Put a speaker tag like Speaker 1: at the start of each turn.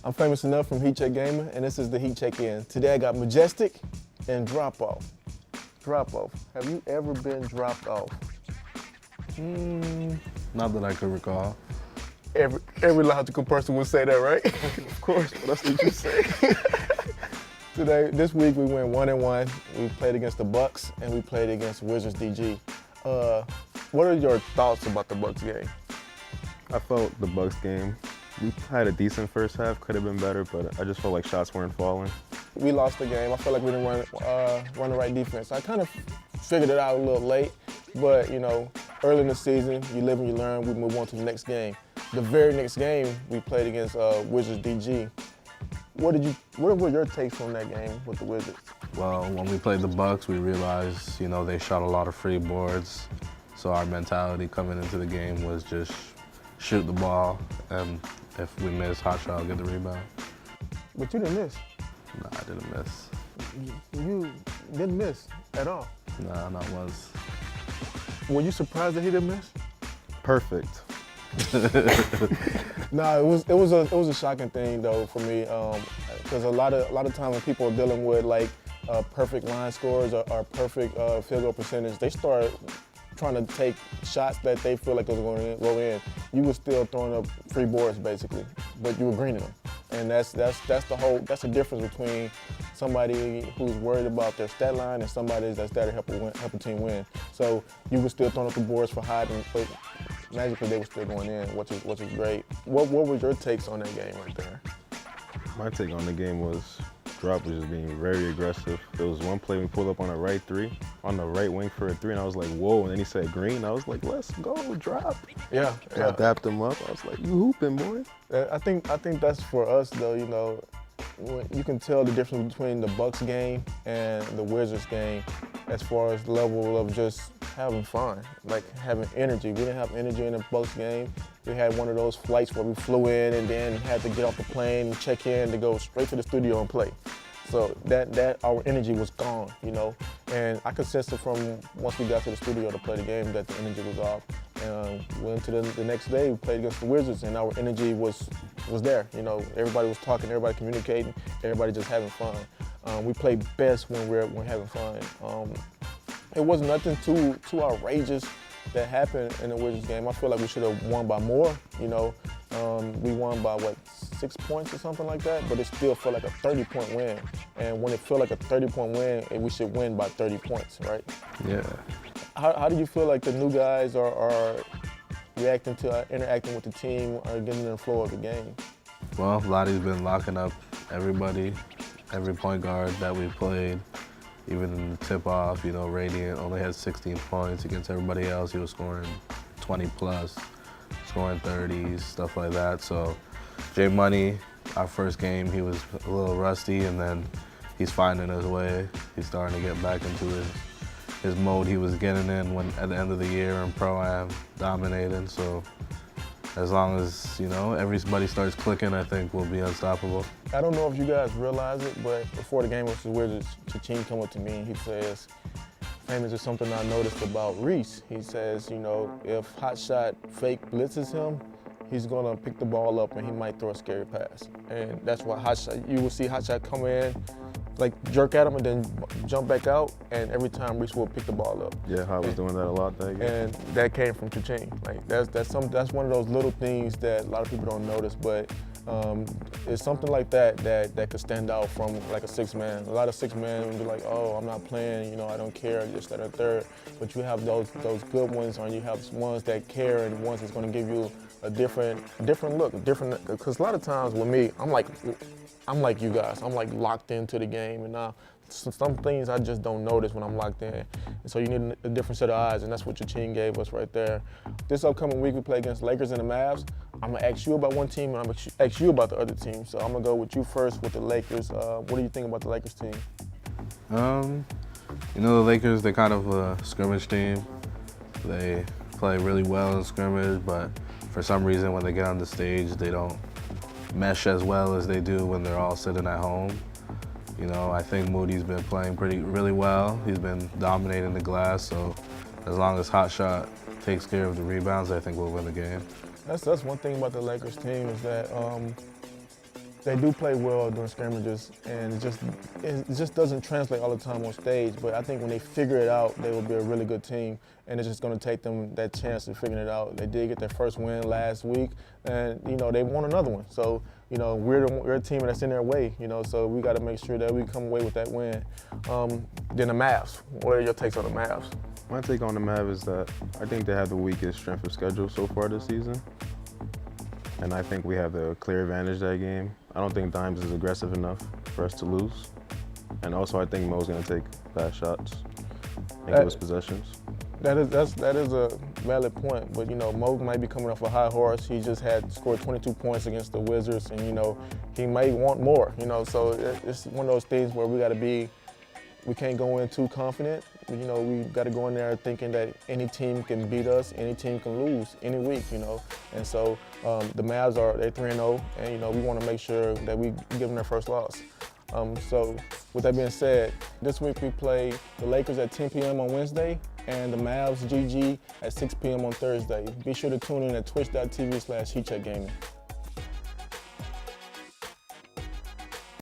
Speaker 1: I'm Famous Enough from HEATCheck Gaming, and this is the HEATCheck-In. Today I got Majestic and DropOff. DropOff. Have you ever been dropped off?
Speaker 2: Not that I could recall.
Speaker 1: Every logical person would say that, right?
Speaker 2: Of course, but that's what you say.
Speaker 1: This week we went 1-1. We played against the Bucks and we played against Wizards DG. What are your thoughts about the Bucks game?
Speaker 3: I felt the Bucks game, we had a decent first half, could have been better, but I just felt like shots weren't falling.
Speaker 1: We lost the game. I felt like we didn't run the right defense. I kind of figured it out a little late, but you know, early in the season, you live and you learn, we move on to the next game. The very next game, we played against Wizards DG. What were your takes from that game with the Wizards?
Speaker 2: Well, when we played the Bucks, we realized, you know, they shot a lot of free boards. So our mentality coming into the game was just shoot the ball, and if we miss, hot shot, get the rebound.
Speaker 1: But you didn't miss.
Speaker 2: Nah, I didn't miss.
Speaker 1: You didn't miss at all.
Speaker 2: Nah, not once.
Speaker 1: Were you surprised that he didn't miss?
Speaker 3: Perfect.
Speaker 1: No, it was a shocking thing though for me, because a lot of times when people are dealing with like perfect line scores or perfect field goal percentage, they start trying to take shots that they feel like are going to go in. You were still throwing up free boards basically, but you were greening them, and that's the difference between somebody who's worried about their stat line and somebody that's there to help a team win. So you were still throwing up the boards for hiding, but magically they were still going in, which is great. What were your takes on that game right there?
Speaker 3: My take on the game was Drop was just being very aggressive. There was one play we pulled up on the right wing for a three, and I was like, whoa, and then he said green. I was like, let's go, Drop.
Speaker 1: Yeah.
Speaker 3: I dapped him up. I was like, you hooping, boy.
Speaker 1: I think that's for us though, you know, you can tell the difference between the Bucks game and the Wizards game as far as the level of just having fun, like having energy. We didn't have energy in the Bucks game. We had one of those flights where we flew in and then had to get off the plane and check in to go straight to the studio and play. So that our energy was gone, you know, and I could sense it from once we got to the studio to play the game that the energy was off. And we went to the next day, we played against the Wizards, and our energy was there. You know, everybody was talking, everybody communicating, everybody just having fun. We play best when we're having fun. It was nothing too outrageous that happened in the Wizards game. I feel like we should have won by more, you know. We won by, 6 points or something like that, but it still felt like a 30-point win. And when it felt like a 30-point win, we should win by 30 points, right?
Speaker 2: Yeah.
Speaker 1: How do you feel like the new guys are reacting to interacting with the team or getting in the flow of the game?
Speaker 2: Well, Lottie's been locking up everybody, every point guard that we played. Even in the tip-off, you know, Radiant only had 16 points against everybody else. He was scoring 20 plus, scoring 30s, stuff like that. So J Money, our first game, he was a little rusty, and then he's finding his way. He's starting to get back into his mode he was getting in when at the end of the year in Pro-Am, dominating. So as long as, you know, everybody starts clicking, I think we'll be unstoppable.
Speaker 1: I don't know if you guys realize it, but before the game was the Wizards, HEATCheck come up to me and he says, Famous, there's something I noticed about Reese. He says, you know, if Hot Shot fake blitzes him, he's gonna pick the ball up and he might throw a scary pass. And that's why you will see Hot Shot come in, like jerk at him and then jump back out, and every time Reese will pick the ball up.
Speaker 3: Yeah, I was doing that a lot that game.
Speaker 1: And that came from HEATCheck. Like that's one of those little things that a lot of people don't notice, but it's something like that could stand out from like a six-man. A lot of six-men would be like, oh, I'm not playing, you know, I don't care, just that or third. But you have those good ones, or you have ones that care and ones that's going to give you a different look, because a lot of times with me, I'm like you guys. I'm like locked into the game, and some things I just don't notice when I'm locked in. And so you need a different set of eyes, and that's what HEATCheck gave us right there. This upcoming week we play against Lakers and the Mavs. I'm gonna ask you about one team, and I'm gonna ask you about the other team. So I'm gonna go with you first with the Lakers. What do you think about the Lakers team?
Speaker 2: You know, the Lakers, they're kind of a scrimmage team. They play really well in scrimmage, but for some reason when they get on the stage, they don't mesh as well as they do when they're all sitting at home. You know, I think Moody's been playing really well. He's been dominating the glass, so as long as Hot Shot takes care of the rebounds, I think we'll win the game.
Speaker 1: That's one thing about the Lakers team is that They do play well during scrimmages, and it just doesn't translate all the time on stage. But I think when they figure it out, they will be a really good team, and it's just going to take them that chance of figuring it out. They did get their first win last week, and they want another one. So we're a team that's in their way. So we got to make sure that we come away with that win. Then the Mavs. What are your takes on the Mavs?
Speaker 3: My take on the Mavs is that I think they have the weakest strength of schedule so far this season. And I think we have the clear advantage that game. I don't think Dimes is aggressive enough for us to lose. And also I think Mo's gonna take bad shots and give us possessions.
Speaker 1: That is a valid point, but Mo might be coming off a high horse. He just had scored 22 points against the Wizards, and he may want more. So it's one of those things where we can't go in too confident. We got to go in there thinking that any team can beat us, any team can lose any week. And so the Mavs they're 3-0, and we want to make sure that we give them their first loss. So with that being said, this week we play the Lakers at 10 p.m. on Wednesday and the Mavs GG at 6 p.m. on Thursday. Be sure to tune in at twitch.tv/HeatCheck-Gaming.